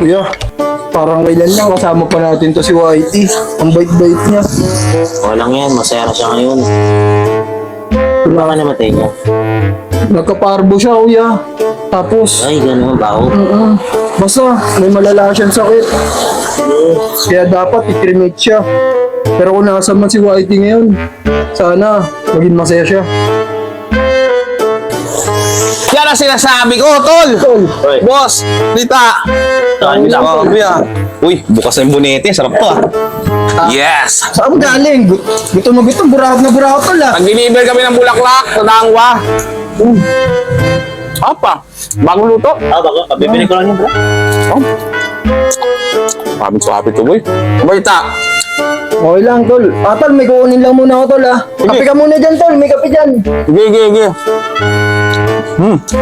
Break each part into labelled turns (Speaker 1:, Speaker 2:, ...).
Speaker 1: Kuya, parang kailan lang kasama pa natin to si Whitey. Ang bait-bait niya.
Speaker 2: Walang yan, masaya na siya ngayon. Baka namatay niya.
Speaker 1: Nagkaparbo siya, kuya. Tapos,
Speaker 2: Ay, gano'n ba ako?
Speaker 1: basta may malala siyang sakit. Kaya dapat i-cremate siya. Pero kung nasa man si Whitey ngayon, sana maging masaya siya.
Speaker 3: Yan ang sinasabi ko, tol!
Speaker 2: Hoy.
Speaker 3: Boss, Rita!
Speaker 2: Saan nila ako?
Speaker 3: Kuya. Uy, bukas na yung bunete. Sarap to ah. Yes!
Speaker 1: Saan mo galing? Gutom na gutom, buraot na buraot tol ah.
Speaker 3: Nag-deliver kami ng bulaklak sa Dangwa. Apa? Bagong luto.
Speaker 2: Ah, baka, bibili ko lang yun, bro.
Speaker 3: Oh. Sabi to, boy. Balita.
Speaker 1: Okay lang tol. Tol, may kukunin lang muna ako tol ah. Kape ka muna dyan tol, may kape dyan.
Speaker 3: Sige.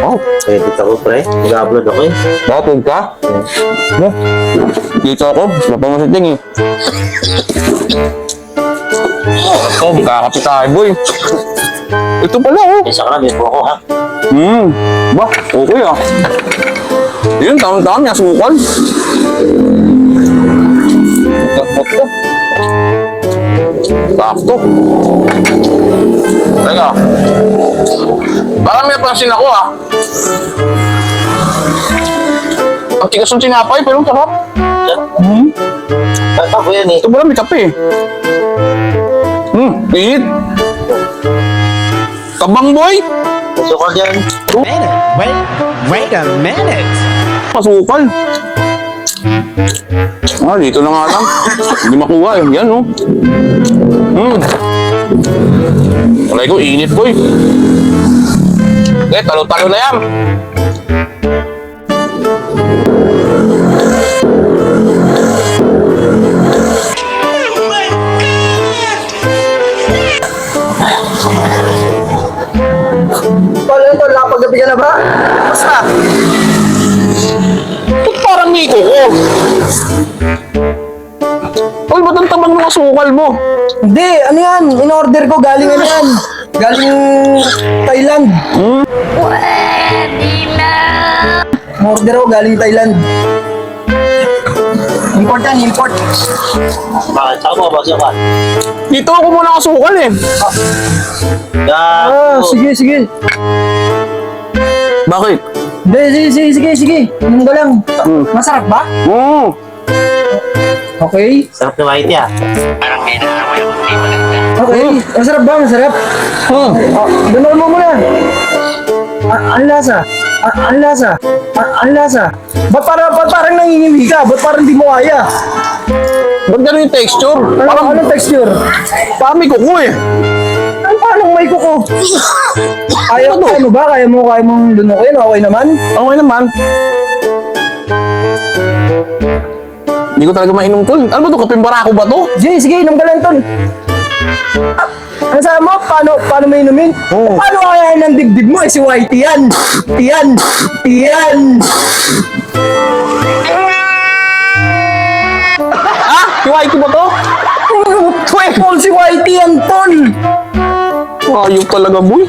Speaker 3: Oh,
Speaker 2: Edit ako, pre. Mag-upload ako eh.
Speaker 3: bakit ka? No? Dito ako. Napamasiting eh. Oh, magkakape tayo, boy. Ito pala, oh.
Speaker 2: Isa ka na, mismo ako, ha?
Speaker 3: Ba, okay ah. Yun, taon-taon niya, sukal. Sakto. Sakto. Teka. Parang may pansin ako ah. Ang tigas ng sinapay, pero ang sarap.
Speaker 2: Ako yan eh.
Speaker 3: Ito pala may kape. Init. Kabang boy.
Speaker 2: Sukal dyan.
Speaker 4: Wait a minute.
Speaker 3: Masukal. Ah, dito na nga lang. Hindi makuha eh. Yan, oh. Alay ko, init, boy. Eh, talo-talo na yan.
Speaker 1: Tol, ano tol, nakapaggabi ka na ba?
Speaker 3: Basta. Ba't parang may kuko? Tol, ba't ang tabang ng asukal mo?
Speaker 1: Hindi, ano yan? In-order ko, galing ano yan? Galing Thailand. In-order ko, galing Thailand. Import yan, import.
Speaker 2: Bakit? Saan mo ba siya ka?
Speaker 3: Dito ako muna asukal eh.
Speaker 1: Sige.
Speaker 3: Bakit?
Speaker 1: Hindi, sige. Inom ka lang. Masarap ba?
Speaker 3: Oo.
Speaker 1: Okay.
Speaker 2: Sarap na whitey, ah.
Speaker 1: Okay. Masarap ba? Masarap? Dumal mo muna. Ang lasa. Ang lasa. Ba't parang nangingiwi ka? Ba't parang di mo kaya?
Speaker 3: Ba't ganun yung texture?
Speaker 1: Anong texture?
Speaker 3: Parang may kuko eh.
Speaker 1: Paano may kuko? Kaya mo ba? Kaya mong lunukin? Okay naman?
Speaker 3: Okay naman. Hindi ko talaga mainom tol. Ano ba ito? Kaping barako ba to?
Speaker 1: Sige, inom ka lang, tol. Ang sabi mo, paano may inumin?
Speaker 3: Oo.
Speaker 1: Paano kaya ng dibdib mo? Si Whitey yan. Tiyan.
Speaker 3: Ah! Si Whitey ba to?
Speaker 1: Tol, si Whitey yan, tol.
Speaker 3: Ayok talaga boy.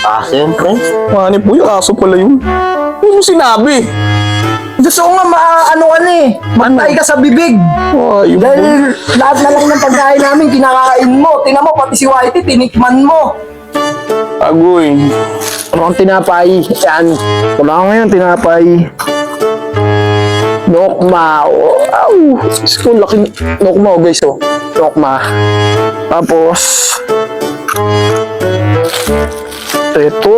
Speaker 2: Ah, siyempre.
Speaker 3: Manip boy, aso pala yun. Ano mo sinabi?
Speaker 1: Gusto ko nga ano ka na eh. Magtay ka sa bibig.
Speaker 3: Ayok boy.
Speaker 1: Dahil lahat na lang ng pagkain namin, kinakain mo. Tingnan mo, pati si Whitey, tinikman mo.
Speaker 3: Agoy.
Speaker 1: Ano ang tinapay? Yan. Wala ko ngayon, tinapay. Nokma. Wow. School, laki. Nokma, guys, oh. Nokma. Tapos, ito.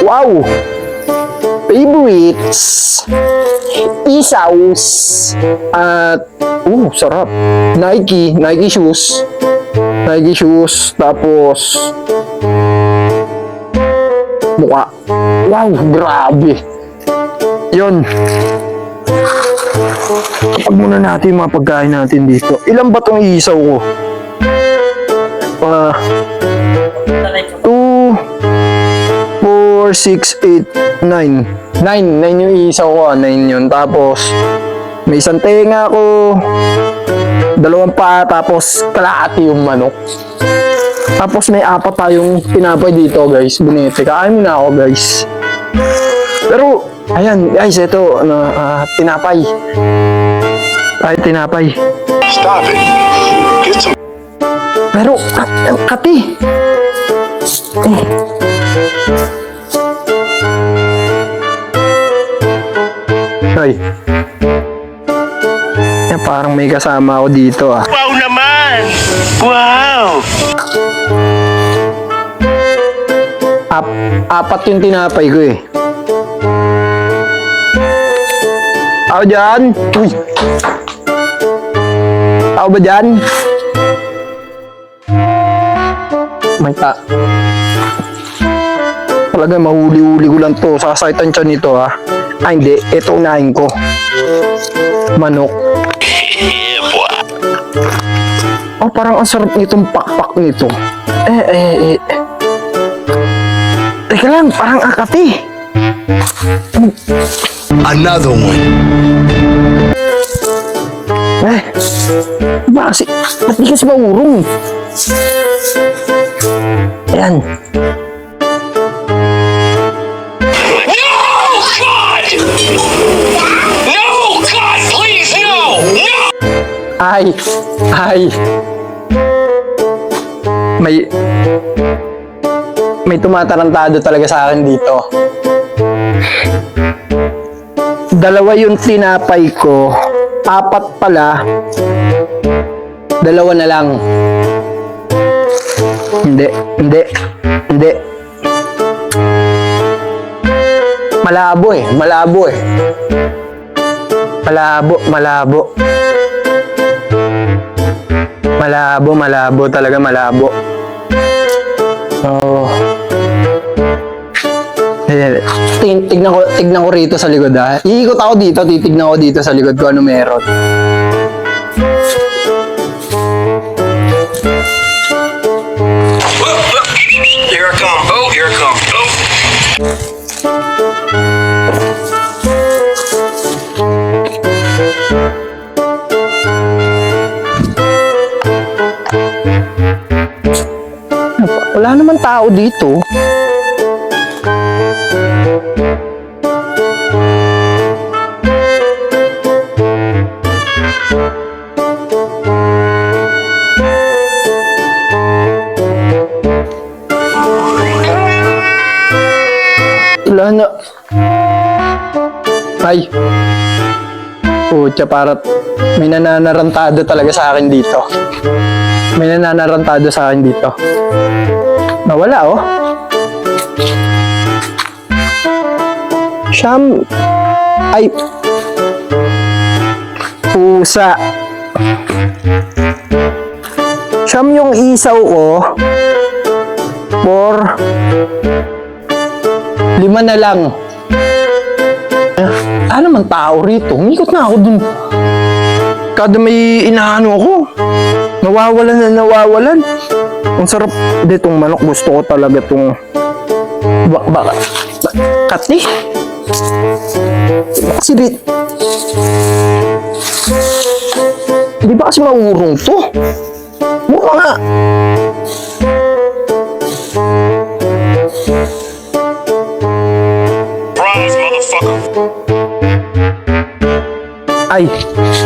Speaker 1: Wow. Favorites. Isaws. At, sarap. Nike shoes. Tapos, mukha. Wow, grabe. Yun. Kapag muna natin yung mga pagkain natin dito. Ilan ba itong isaw ko? 2, 4, 6, 8, 9. 9 yung isaw ko. 9 yun. Tapos, may isang tenga ko. 2 pa. Tapos, kalahati yung manok. Tapos, may 4 tayong tinapay dito, guys. Bunete. Kain mo na ako, guys. Pero, Ayan, guys, ito, tinapay. Ay, tinapay.
Speaker 5: Stop it. Get some.
Speaker 1: Pero, ang kati. Ay. Yan, parang may kasama ako dito ah.
Speaker 5: Wow naman! Wow!
Speaker 1: Apat yung tinapay ko eh. Ako dyan? Uy! Ako ba dyan? May talaga mahuli-huli ko lang to. Sasakitan siya nito ha. Ah hindi, ito unahin ko. Manok. Oh, parang ang sarap nitong pakpak nito. Teka lang, parang akati.
Speaker 5: Another one.
Speaker 1: Ba't di kasi maurong? Ayan.
Speaker 5: No, God, please, no! No!
Speaker 1: Ay! May tumatarantado talaga sa akin dito. Dalawa yung tinapay ko. 4 pala. 2 na lang. Hindi. Malabo eh. Malabo talaga, malabo. Oh. Tignan ko rito sa likod ha. Iikot ako dito, titignan ko dito sa likod ko ano meron.
Speaker 5: Here I come. Oh, here I come. Oh.
Speaker 1: Wala naman tao dito. Wala na. Ay. Pucha, para may nananarantado talaga sa akin dito. Nawala oh. Siyam. Ay. Pusa. Siyam yung isaw ko. 4. 5 na lang. Ano man tao rito? Umikot na ako dun. Kada may inaano ako. Nawawalan. Ang sarap ditong manok. Gusto ko talaga itong kati. Kasi di ba kasi maurong to? Mura nga.
Speaker 5: Rise, motherfucker.
Speaker 1: Ay,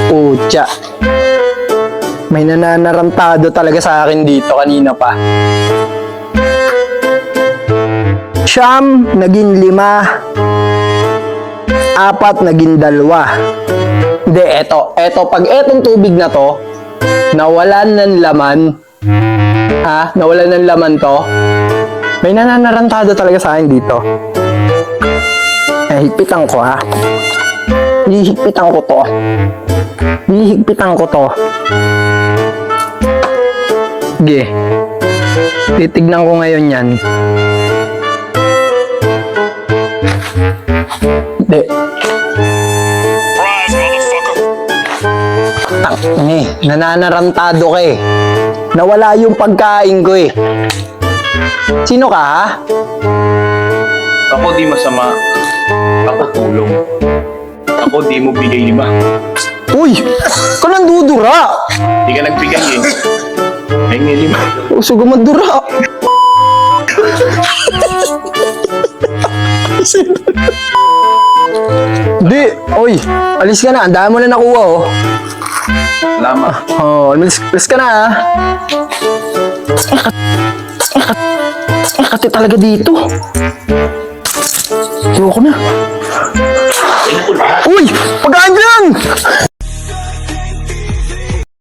Speaker 1: pucha. May nananarantado talaga sa akin dito kanina pa. Siyam, naging 5. 4, naging 2. Hindi, eto, pag etong tubig na to, nawalan ng laman, nawalan ng laman to, may nananarantado talaga sa akin dito. Higpitan ko ha. Hihigpitan ko to. Sige. Titignan ko ngayon yan. Hindi.
Speaker 5: Rise, motherfucker.
Speaker 1: Nananarantado ka eh. Nawala yung pagkain ko eh. Sino ka ha?
Speaker 3: Ako di masama. Ako tulong. Ako di mo bigay 5.
Speaker 1: Uy! Ka nang dudura!
Speaker 3: Di ka nagbigay eh. Ay nga 5.
Speaker 1: Uso ka madura! Hindi, oy, alis ka na. Ang dami mo na nakuha, oh.
Speaker 3: Salamat.
Speaker 1: Oh, alis ka na, ha. Kati talaga dito. Ayoko na. Uy! Pagkaan dyan!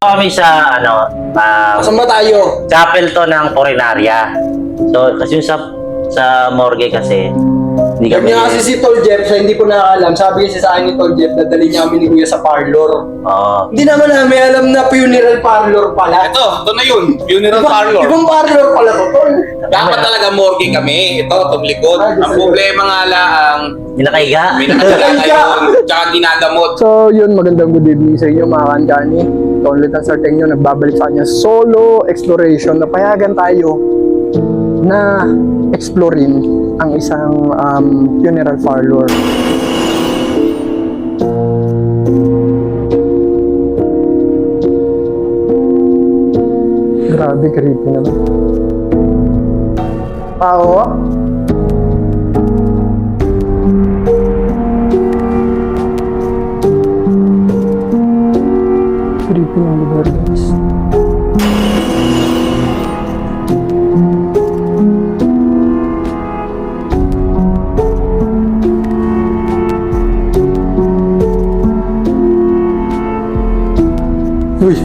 Speaker 2: Kami sa,
Speaker 1: Saan ba tayo?
Speaker 2: chapel to ng Porinaria. So, kasi yung sa morgue kasi, hindi
Speaker 1: Sabi
Speaker 2: kami...
Speaker 1: niya kasi si Tol Jeff, sa hindi ko nakakalam, sabi kasi sa akin ni Tol Jeff, nadali niya kami ni Kuya sa parlor.
Speaker 2: Oo.
Speaker 1: Hindi naman namin alam na funeral parlor pala.
Speaker 3: Ito na yun. Funeral parlor.
Speaker 1: Ibang parlor pala to, Tol.
Speaker 3: Dapat talaga morgue kami. Ito, itong likod. Ang problema nga lang,
Speaker 2: Hindi nakahiga.
Speaker 3: may nakakala ngayon, tsaka dinadamot.
Speaker 1: So yun, magandang good evening sa inyo mga kankani. Ito ulit ang sarteng nyo, nagbabalik sa kanya solo exploration. Napayagan tayo na explorin ang isang funeral parlor. Grabe, creepy naman. Tao? Creepy ng lugar, guys. Uy!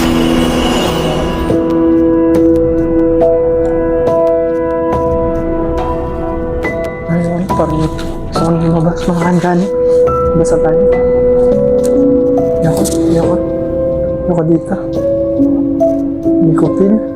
Speaker 1: Ay, parang gusto ko na lumabas mga kankani. Basta tayo. Yoko dito. Hindi ko feel.